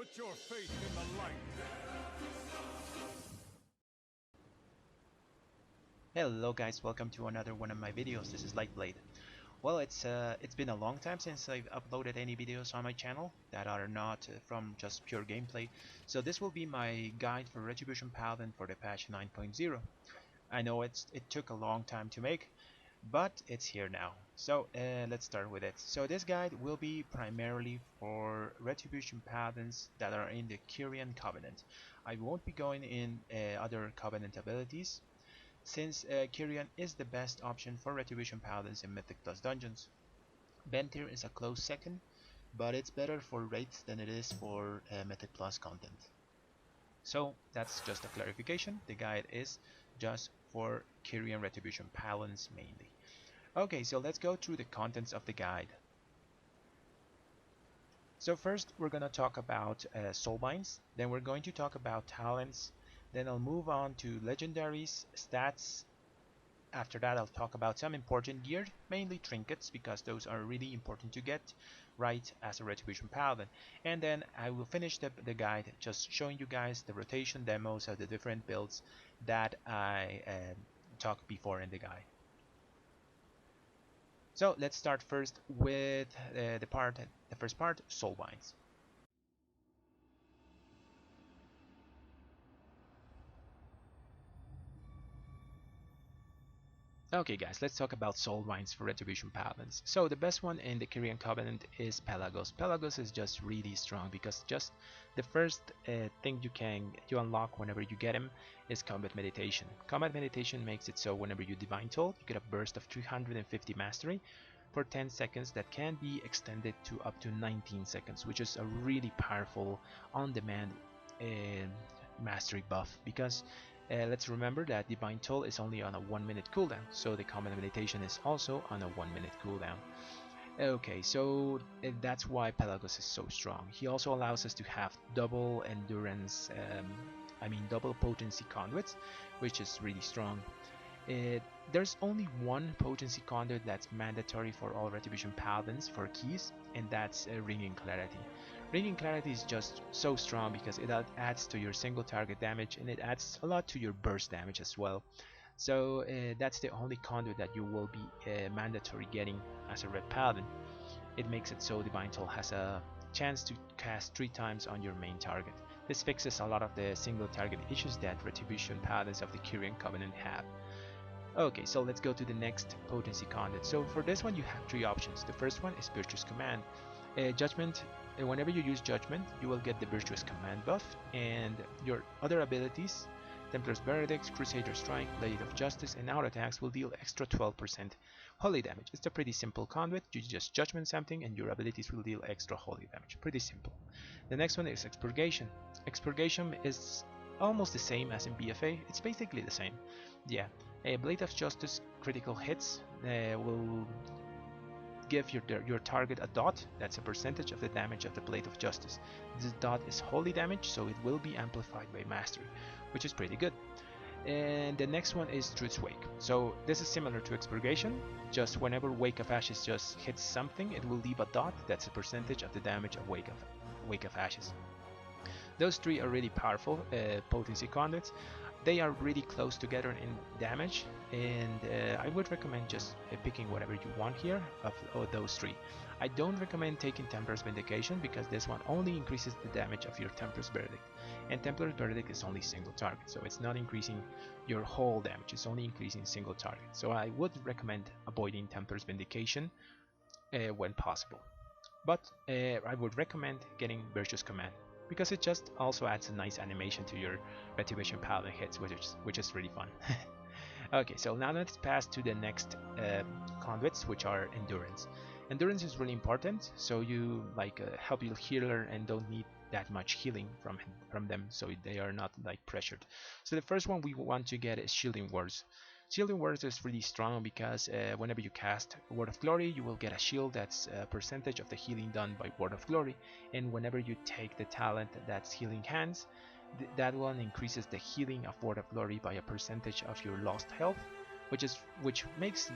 Put your faith in the light. Hello guys, welcome to another one of my videos. This is Lightblade. Well, it's been a long time since I've uploaded any videos on my channel that are not from just pure gameplay. So this will be my guide for Retribution Paladin for the patch 9.0. I know it took a long time to make, but it's here now. So let's start with it. So this guide will be primarily for Retribution Paladins that are in the Kyrian Covenant. I won't be going in other Covenant abilities, since Kyrian is the best option for Retribution Paladins in Mythic Plus dungeons. Bentir is a close second, but it's better for raids than it is for Mythic Plus content. So that's just a clarification. The guide is just for Kyrian Retribution Paladins mainly. Okay, so let's go through the contents of the guide. So first we're going to talk about Soulbinds, then we're going to talk about talents, then I'll move on to legendaries, stats. After that I'll talk about some important gear, mainly trinkets, because those are really important to get right as a Retribution Paladin. And then I will finish the guide just showing you guys the rotation demos of the different builds that I talked before in the guide. So let's start first with the first part, Soulbinds. Okay guys, let's talk about Soulbinds for Retribution Paladins. So the best one in the Kyrian Covenant is Pelagos. Pelagos is just really strong because just the first thing you unlock whenever you get him is Combat Meditation. Combat Meditation makes it so whenever you Divine Toll, you get a burst of 350 Mastery for 10 seconds that can be extended to up to 19 seconds, which is a really powerful on-demand mastery buff, because let's remember that Divine Toll is only on a 1-minute cooldown, so the Combat Meditation is also on a 1-minute cooldown. Okay, so that's why Pelagos is so strong. He also allows us to have double endurance, double potency conduits, which is really strong. There's only one potency conduit that's mandatory for all Retribution Paladins for keys, and that's Ringing Clarity. Ringing Clarity is just so strong because it adds to your single target damage, and it adds a lot to your burst damage as well. So that's the only conduit that you will be mandatory getting as a Red Paladin. It makes it so Divine Toll has a chance to cast 3 times on your main target. This fixes a lot of the single target issues that Retribution Paladins of the Kyrian Covenant have. Okay, so let's go to the next potency conduit. So for this one you have 3 options. The first one is Virtuous Command. Judgment, whenever you use Judgment, you will get the Virtuous Command buff, and your other abilities, Templar's Verdict, Crusader Strike, Blade of Justice, and out attacks will deal extra 12% holy damage. It's a pretty simple conduit. You just Judgment something and your abilities will deal extra holy damage. Pretty simple. The next one is Expurgation. Expurgation is almost the same as in BFA. It's basically the same. Yeah, a Blade of Justice critical hits will give your target a dot. That's a percentage of the damage of the Blade of Justice. This dot is holy damage, so it will be amplified by Mastery, which is pretty good. And the next one is Truth's Wake. So this is similar to Expurgation, just whenever Wake of Ashes just hits something, it will leave a dot. That's a percentage of the damage of Wake of Ashes. Those 3 are really powerful potency conduits. They are really close together in damage, and I would recommend just picking whatever you want here of those 3. I don't recommend taking Templar's Vindication because this one only increases the damage of your Templar's Verdict, and Templar's Verdict is only single target, so it's not increasing your whole damage, it's only increasing single target. So I would recommend avoiding Templar's Vindication when possible. But I would recommend getting Virtuous Command, because it just also adds a nice animation to your Retribution Paladin hits, which is really fun. Okay, so now let's pass to the next conduits, which are Endurance. Endurance is really important, so you help your healer and don't need that much healing from them, so they are not pressured. So the first one we want to get is Shielding Words. Shielding Words is really strong because whenever you cast Word of Glory, you will get a shield that's a percentage of the healing done by Word of Glory, and whenever you take the talent that's Healing Hands, that one increases the healing of Word of Glory by a percentage of your lost health, which makes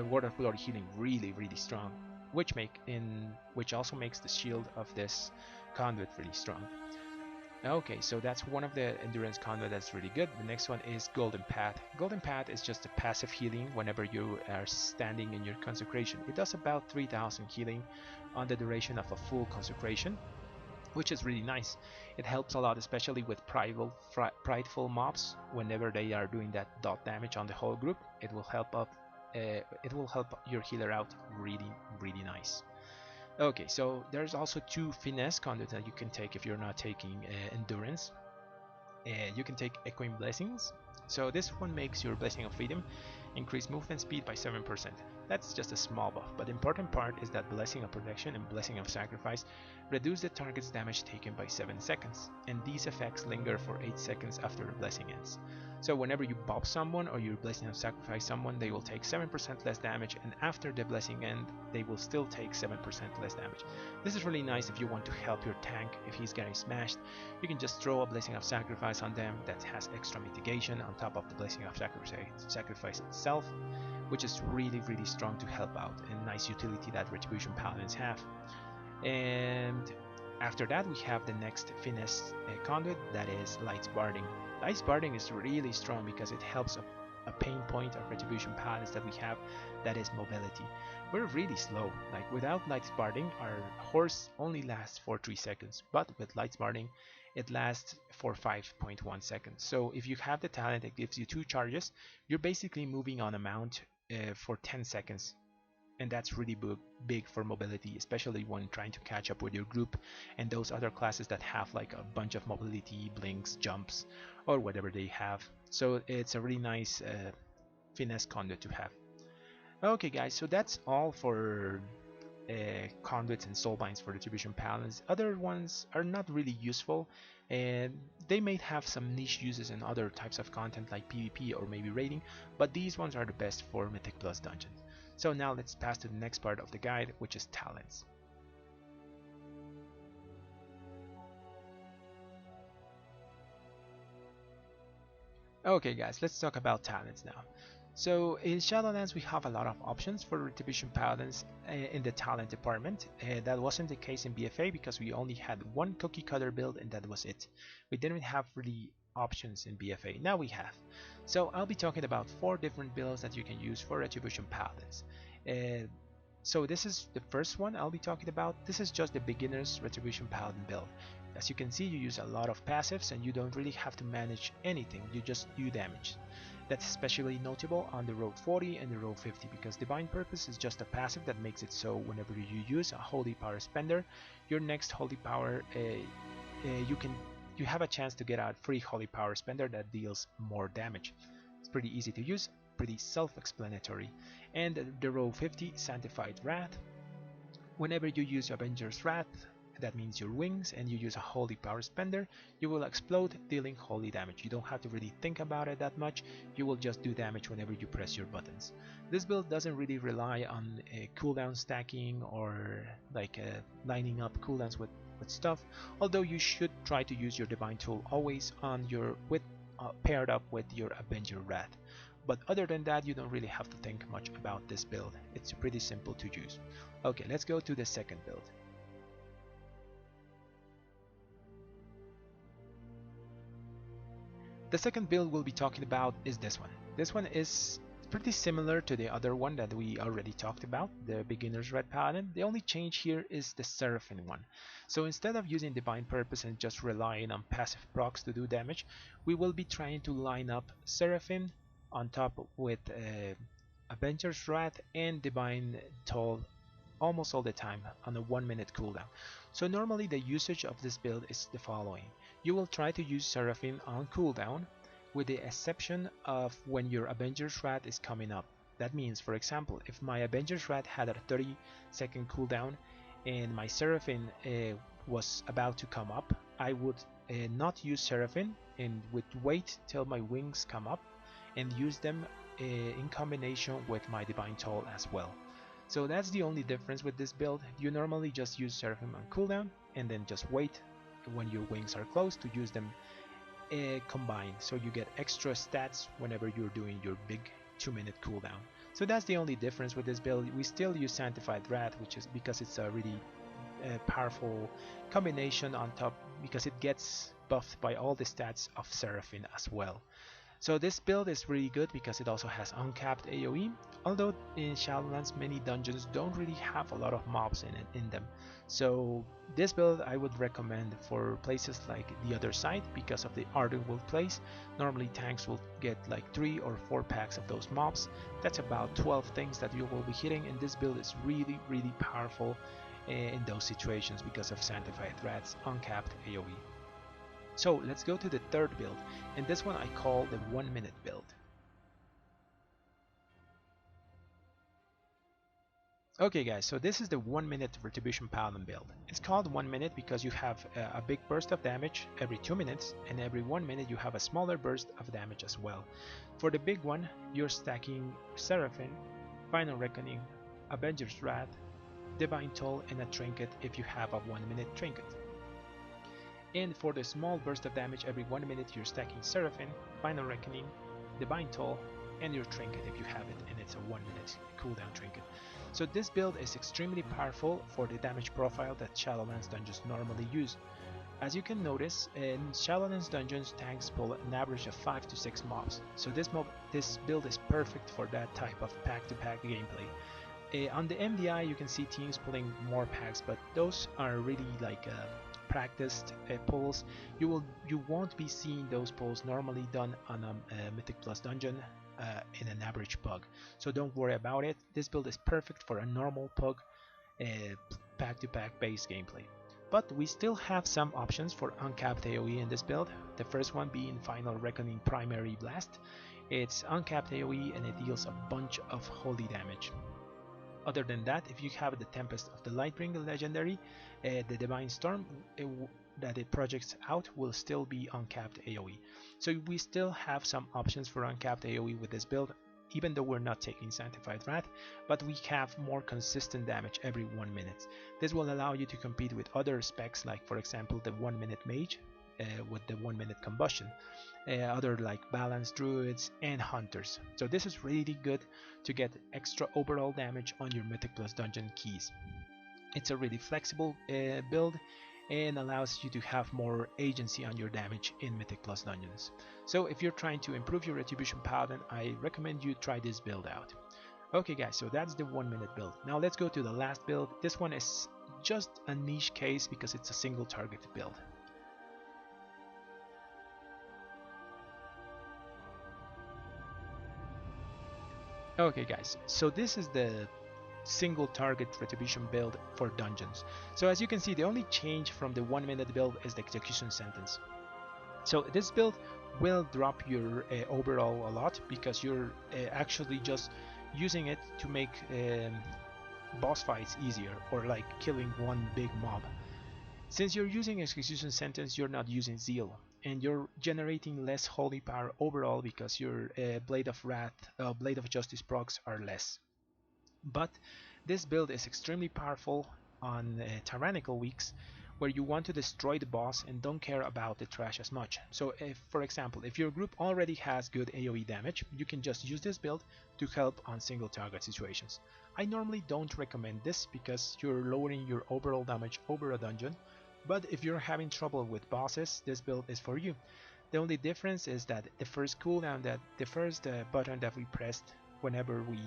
Word of Glory healing really strong. which also makes the shield of this conduit really strong. Okay, so that's one of the endurance conduit that's really good. The next one is Golden Path. Golden Path is just a passive healing whenever you are standing in your consecration. It does about 3000 healing on the duration of a full consecration, which is really nice. It helps a lot, especially with prideful mobs. Whenever they are doing that dot damage on the whole group, it will help your healer out really nice. Okay, so there's also two finesse conduits that you can take if you're not taking endurance. You can take Echoing Blessings. So this one makes your Blessing of Freedom increase movement speed by 7%. That's just a small buff, but the important part is that Blessing of Protection and Blessing of Sacrifice reduce the target's damage taken by 7 seconds, and these effects linger for 8 seconds after the blessing ends. So whenever you buff someone or you Blessing of Sacrifice someone, they will take 7% less damage, and after the blessing end, they will still take 7% less damage. This is really nice if you want to help your tank if he's getting smashed. You can just throw a Blessing of Sacrifice on them that has extra mitigation on top of the Blessing of Sacrifice itself, which is really strong to help out, and nice utility that Retribution Paladins have. And after that we have the next finesse conduit, that is Lightblade. Lightblade is really strong because it helps a pain point of Retribution Paladins that we have, that is mobility. We're really slow. Like without Lightblade, our horse only lasts for 3 seconds, but with Lightblade it lasts for 5.1 seconds. So if you have the talent that gives you 2 charges, you're basically moving on a mount for 10 seconds, and that's really big for mobility, especially when trying to catch up with your group and those other classes that have like a bunch of mobility, blinks, jumps, or whatever they have. So it's a really nice finesse conduit to have. Okay guys, so that's all for conduits and soulbinds for Retribution Paladins. Other ones are not really useful, and they may have some niche uses in other types of content like PvP or maybe raiding, but these ones are the best for Mythic Plus dungeons. So now let's pass to the next part of the guide, which is talents. Okay guys, let's talk about talents now. So in Shadowlands we have a lot of options for Retribution Paladins in the talent department. That wasn't the case in BFA because we only had one cookie cutter build and that was it. We didn't have really options in BFA. Now we have. So I'll be talking about 4 different builds that you can use for Retribution Paladins. So this is the first one I'll be talking about. This is just the beginner's Retribution Paladin build. As you can see, you use a lot of passives and you don't really have to manage anything, you just do damage. That's especially notable on the Road 40 and the Road 50 because Divine Purpose is just a passive that makes it so whenever you use a Holy Power Spender, your next Holy Power, you have a chance to get a free Holy Power Spender that deals more damage. It's pretty easy to use, pretty self-explanatory. And the Road 50 Sanctified Wrath. Whenever you use Avenger's Wrath, that means your wings, and you use a Holy Power Spender, you will explode, dealing holy damage. You don't have to really think about it that much, you will just do damage whenever you press your buttons. This build doesn't really rely on cooldown stacking or like lining up cooldowns with stuff, although you should try to use your Divine Tool always on your paired up with your Avenger Wrath. But other than that, you don't really have to think much about this build. It's pretty simple to use. Okay, let's go to the second build. The second build we'll be talking about is this one. This one is pretty similar to the other one that we already talked about, the Beginner's Red Paladin. The only change here is the Seraphim one. So instead of using Divine Purpose and just relying on passive procs to do damage, we will be trying to line up Seraphim on top with Avenger's Wrath and Divine Toll almost all the time on a 1-minute cooldown. So normally the usage of this build is the following. You will try to use Seraphim on cooldown with the exception of when your Avenger's Wrath is coming up. That means, for example, if my Avenger's Wrath had a 30-second cooldown and my Seraphim was about to come up, I would not use Seraphim and would wait till my wings come up and use them in combination with my Divine Toll as well. So that's the only difference with this build. You normally just use Seraphim on cooldown and then just wait when your wings are close to use them combined, so you get extra stats whenever you're doing your big 2-minute cooldown. So that's the only difference with this build. We still use Sanctified Rat, which is because it's a really powerful combination on top, because it gets buffed by all the stats of Seraphine as well. So this build is really good because it also has uncapped AoE, although in Shadowlands many dungeons don't really have a lot of mobs in them. So this build I would recommend for places like the other side because of the Ardent Will place. Normally tanks will get like 3 or 4 packs of those mobs. That's about 12 things that you will be hitting, and this build is really powerful in those situations because of Sanctified Rat's uncapped AoE. So let's go to the third build, and this one I call the 1-minute build. Okay guys, so this is the 1-minute Retribution Paladin build. It's called 1 minute because you have a big burst of damage every 2 minutes, and every 1 minute you have a smaller burst of damage as well. For the big one, you're stacking Seraphine, Final Reckoning, Avenger's Wrath, Divine Toll, and a Trinket if you have a 1-minute Trinket. And for the small burst of damage every 1 minute, you're stacking Seraphine, Final Reckoning, Divine Toll, and your Trinket if you have it, and it's a 1-minute cooldown Trinket. So this build is extremely powerful for the damage profile that Shadowlands dungeons normally use. As you can notice, in Shadowlands dungeons, tanks pull an average of 5 to 6 mobs. So this build is perfect for that type of pack-to-pack gameplay. On the MDI, you can see teams pulling more packs, but those are really like practiced pulls. You won't be seeing those pulls normally done on a Mythic Plus dungeon in an average pug. So don't worry about it. This build is perfect for a normal pug pack-to-pack base gameplay. But we still have some options for uncapped AoE in this build. The first one being Final Reckoning Primary Blast. It's uncapped AoE and it deals a bunch of holy damage. Other than that, if you have the Tempest of the Lightbringer legendary, the Divine Storm that it projects out will still be uncapped AoE. So we still have some options for uncapped AoE with this build, even though we're not taking Sanctified Wrath, but we have more consistent damage every 1 minute. This will allow you to compete with other specs, like for example the 1-minute Mage with the 1-minute Combustion, other like Balanced Druids and Hunters. So this is really good to get extra overall damage on your Mythic Plus dungeon keys. It's a really flexible build and allows you to have more agency on your damage in Mythic Plus dungeons. So if you're trying to improve your Retribution Paladin, I recommend you try this build out. Okay guys, so that's the 1-minute build. Now let's go to the last build. This one is just a niche case because it's a single target build. Okay guys, so this is the single target Retribution build for dungeons. So as you can see, the only change from the 1-minute build is the execution sentence. So this build will drop your overall a lot because you're actually just using it to make boss fights easier, or like killing one big mob. Since you're using execution sentence, you're not using zeal, and you're generating less holy power overall because your Blade of Wrath, Blade of Justice procs are less. But this build is extremely powerful on tyrannical weeks where you want to destroy the boss and don't care about the trash as much. So if, for example, if your group already has good AoE damage, you can just use this build to help on single target situations. I normally don't recommend this because you're lowering your overall damage over a dungeon, but if you're having trouble with bosses, this build is for you. The only difference is that the first cooldown, button that we pressed whenever we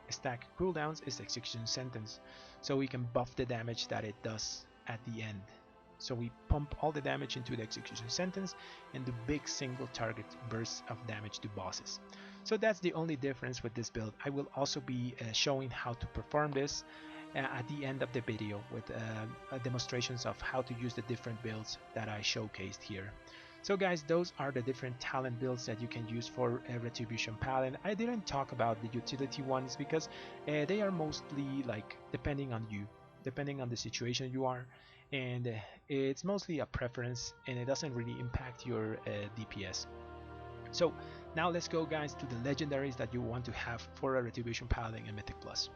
stack cooldowns is execution sentence, so we can buff the damage that it does at the end. So we pump all the damage into the execution sentence and do big single target bursts of damage to bosses. So that's the only difference with this build. I will also be showing how to perform this at the end of the video with demonstrations of how to use the different builds that I showcased here. So guys, those are the different talent builds that you can use for Retribution Paladin. I didn't talk about the utility ones because they are mostly like depending on you, depending on the situation you are, and it's mostly a preference and it doesn't really impact your DPS. So now let's go guys to the legendaries that you want to have for a Retribution Paladin in Mythic Plus.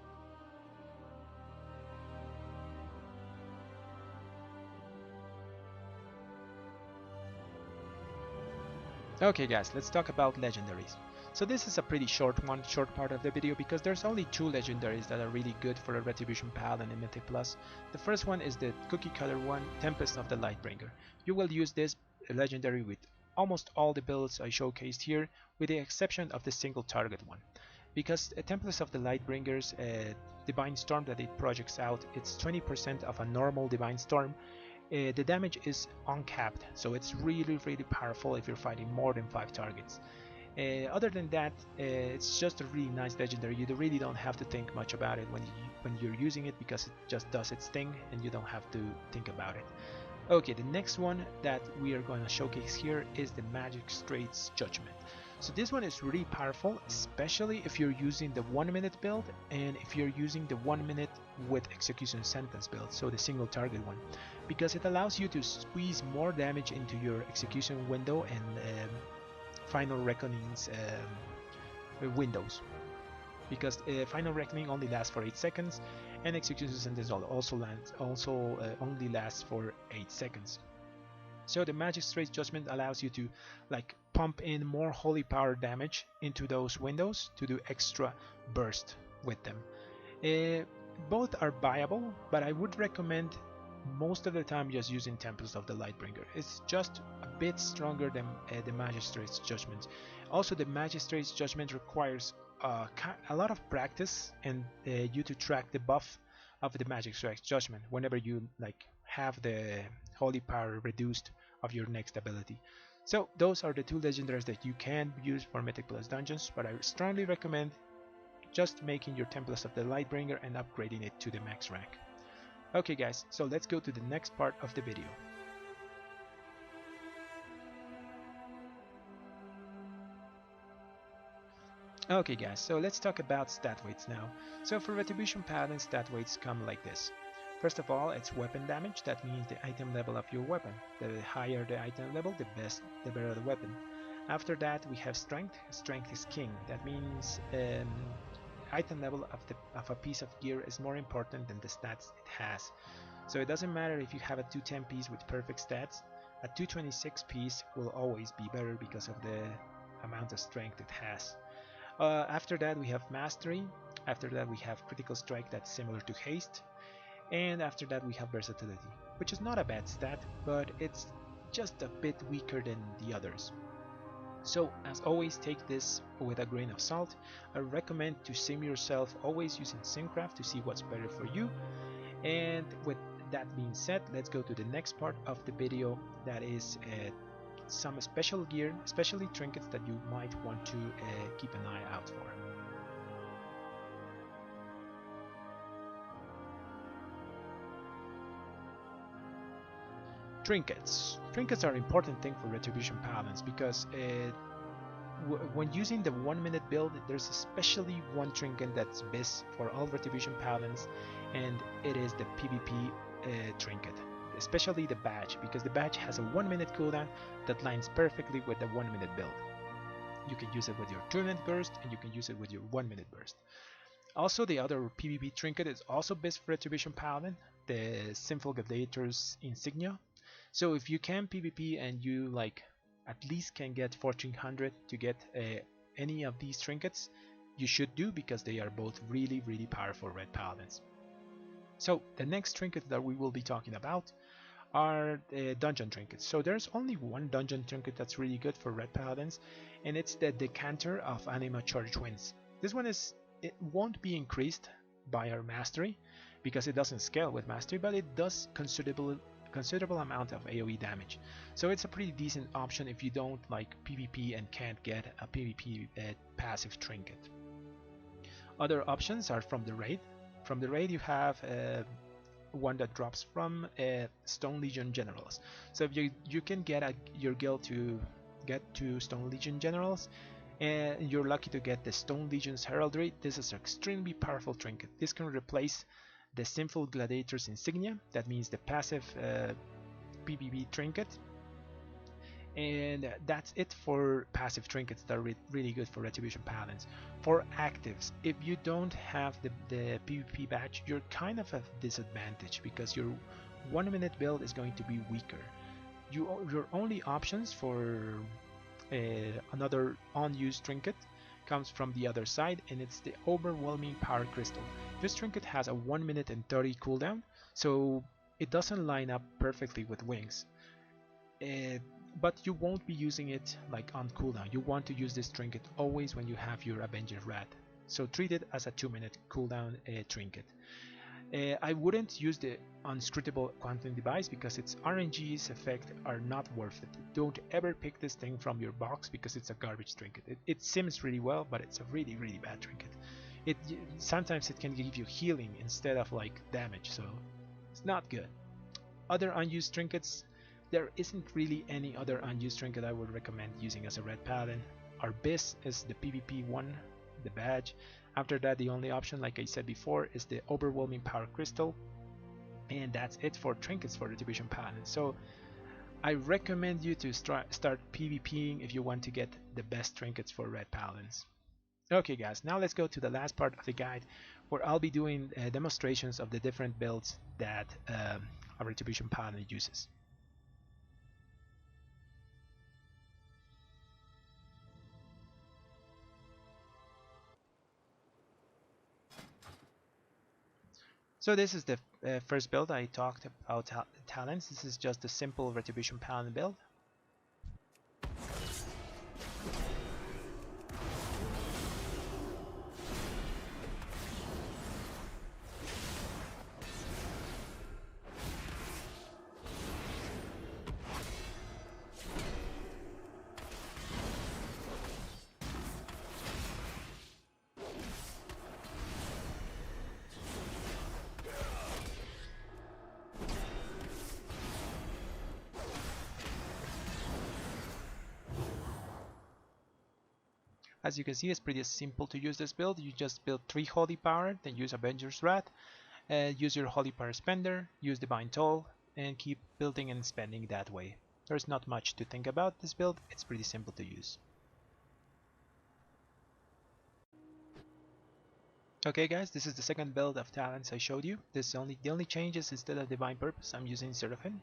Okay guys, let's talk about legendaries. So this is a pretty short part of the video, because there's only 2 legendaries that are really good for a Retribution Paladin in Mythic Plus. The first one is the cookie cutter one, Tempest of the Lightbringer. You will use this legendary with almost all the builds I showcased here, with the exception of the single target one. Because a Tempest of the Lightbringer's Divine Storm that it projects out, it's 20% of a normal Divine Storm. The damage is uncapped, so it's really powerful if you're fighting more than 5 targets. Other than that, it's just a really nice legendary. You really don't have to think much about it when you're using it, because it just does its thing and you don't have to think about it. Okay, the next one that we are going to showcase here is the Magistrate's Judgment. So this one is really powerful, especially if you're using the 1-minute build, and if you're using the 1-minute with Execution Sentence build, so the single target one, because it allows you to squeeze more damage into your execution window and Final Reckoning's windows, because Final Reckoning only lasts for 8 seconds, and Execution Sentence also only lasts for 8 seconds. So the Magistrate's Judgment allows you to like pump in more holy power damage into those windows to do extra burst with them. Both are viable, but I would recommend most of the time just using Tempest of the Lightbringer. It's just a bit stronger than the Magistrate's Judgment. Also, the Magistrate's Judgment requires a lot of practice and you to track the buff of the Magistrate's Judgment whenever you like have the holy power reduced of your next ability. So those are the 2 legendaries that you can use for Mythic Plus dungeons, but I strongly recommend just making your Tempest of the Lightbringer and upgrading it to the max rank. Okay guys, so let's go to the next part of the video. Okay guys, so let's talk about stat weights now. So for Retribution Paladin, stat weights come like this. First of all, it's weapon damage. That means the item level of your weapon. The higher the item level, the better the weapon. After that, we have strength. Strength is king. That means item level of a piece of gear is more important than the stats it has. So it doesn't matter if you have a 210 piece with perfect stats. A 226 piece will always be better because of the amount of strength it has. After that, we have mastery. After that, we have critical strike, that's similar to haste. And after that we have versatility, which is not a bad stat, but it's just a bit weaker than the others. So as always, take this with a grain of salt. I recommend to sim yourself always using Simcraft to see what's better for you. And with that being said, let's go to the next part of the video, that is some special gear, especially trinkets that you might want to keep an eye out for. Trinkets. Trinkets are an important thing for Retribution Paladins, because when using the 1-minute build, there's especially one trinket that's best for all Retribution Paladins, and it is the PvP trinket, especially the badge, because the badge has a 1-minute cooldown that lines perfectly with the 1-minute build. You can use it with your 2-minute burst, and you can use it with your 1-minute burst. Also, the other PvP trinket is also best for Retribution Paladin, the Sinful Gladiator's Insignia. So if you can PvP and you like at least can get 1400 to get any of these trinkets, you should do, because they are both really powerful Red Paladins. So the next trinket that we will be talking about are dungeon trinkets. So there's only one dungeon trinket that's really good for Red Paladins, and it's the Decanter of Anima Charged Winds. This one it won't be increased by our mastery, because it doesn't scale with mastery, but it does considerable amount of AoE damage. So it's a pretty decent option if you don't like PvP and can't get a PvP passive trinket. Other options are from the raid. From the raid you have one that drops from Stone Legion Generals. So if you can get your guild to get to Stone Legion Generals, and you're lucky to get the Stone Legion's Heraldry, this is an extremely powerful trinket. This can replace the Sinful Gladiator's Insignia, that means the passive PvP trinket. And that's it for passive trinkets that are really good for Retribution Paladins. For actives, if you don't have the PvP badge, you're kind of at a disadvantage, because your 1-minute build is going to be weaker. Your only options for another unused trinket comes from the other side, and it's the Overwhelming Power Crystal. This trinket has a 1 minute and 30 cooldown, so it doesn't line up perfectly with wings. But you won't be using it like on cooldown. You want to use this trinket always when you have your Avenger Rat. So treat it as a 2-minute cooldown trinket. I wouldn't use the unscrutable quantum device because its RNG's effect are not worth it. Don't ever pick this thing from your box because it's a garbage trinket. It sims really well, but it's a really bad trinket. Sometimes it can give you healing instead of like damage, so it's not good. Other unused trinkets, there isn't really any other unused trinket I would recommend using as a red paladin. Our Abyss is the PvP one, the badge. After that, the only option, like I said before, is the Overwhelming Power Crystal, and that's it for trinkets for Retribution Paladin. So I recommend you to start PvPing if you want to get the best trinkets for red paladins. Okay guys, now let's go to the last part of the guide where I'll be doing demonstrations of the different builds that a Retribution Paladin uses. So this is the first build I talked about talents. This is just a simple Retribution Paladin build. As you can see, it's pretty simple to use this build. You just build 3 Holy Power, then use Avenger's Wrath, use your Holy Power Spender, use Divine Toll, and keep building and spending that way. There's not much to think about this build, it's pretty simple to use. Okay guys, this is the second build of talents I showed you. The only change is instead of Divine Purpose, I'm using Seraphim.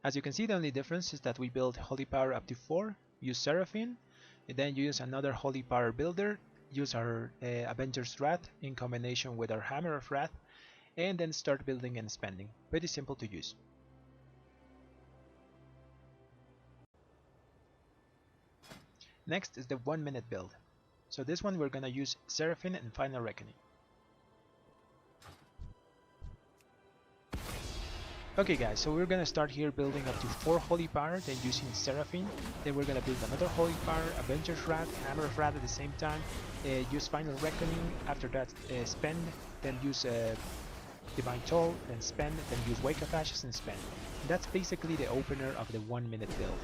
As you can see, the only difference is that we build Holy Power up to 4, use Seraphim, and then use another Holy Power builder, use our Avenger's Wrath in combination with our Hammer of Wrath, and then start building and spending. Pretty simple to use. Next is the 1 minute build. So this one we're gonna use Seraphim and Final Reckoning. Okay guys, so we're gonna start here building up to 4 Holy Power, then using Seraphim, then we're gonna build another Holy Power, Avenger's Wrath, Hammer of Wrath at the same time, use Final Reckoning, after that spend, then use Divine Toll, then spend, then use Wake of Ashes and spend. And that's basically the opener of the 1 minute build.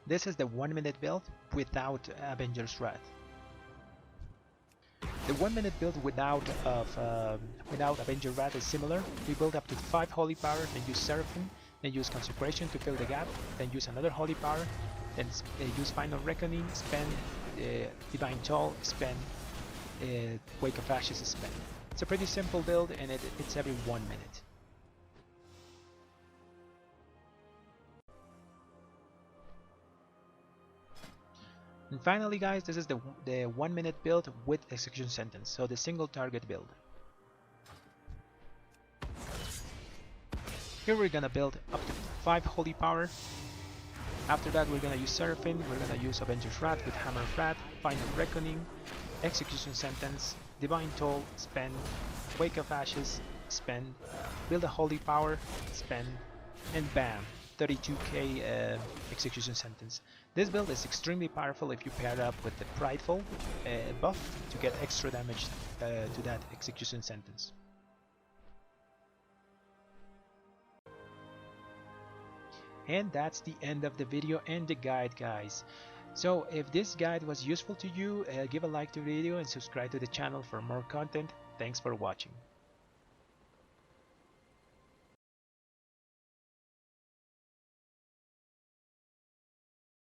This is the 1 minute build without Avenger's Wrath. The 1 minute build without Avenger's Wrath is similar. We build up to 5 Holy Power, then use Seraphim, then use Consecration to fill the gap, then use another Holy Power, then use Final Reckoning, spend Divine Toll, spend Wake of Ashes, spend. It's a pretty simple build and it's every 1 minute. And finally guys, this is the 1 minute build with Execution Sentence, so the single target build. Here we're gonna build up to 5 Holy Power. After that we're gonna use Seraphim, we're gonna use Avenger's Wrath with Hammer of Wrath, Final Reckoning, Execution Sentence, Divine Toll, spend, Wake of Ashes, spend, build a Holy Power, spend, and bam, 32k execution sentence. This build is extremely powerful if you pair it up with the Prideful buff to get extra damage to that execution sentence. And that's the end of the video and the guide, guys. So if this guide was useful to you, give a like to the video and subscribe to the channel for more content. Thanks for watching.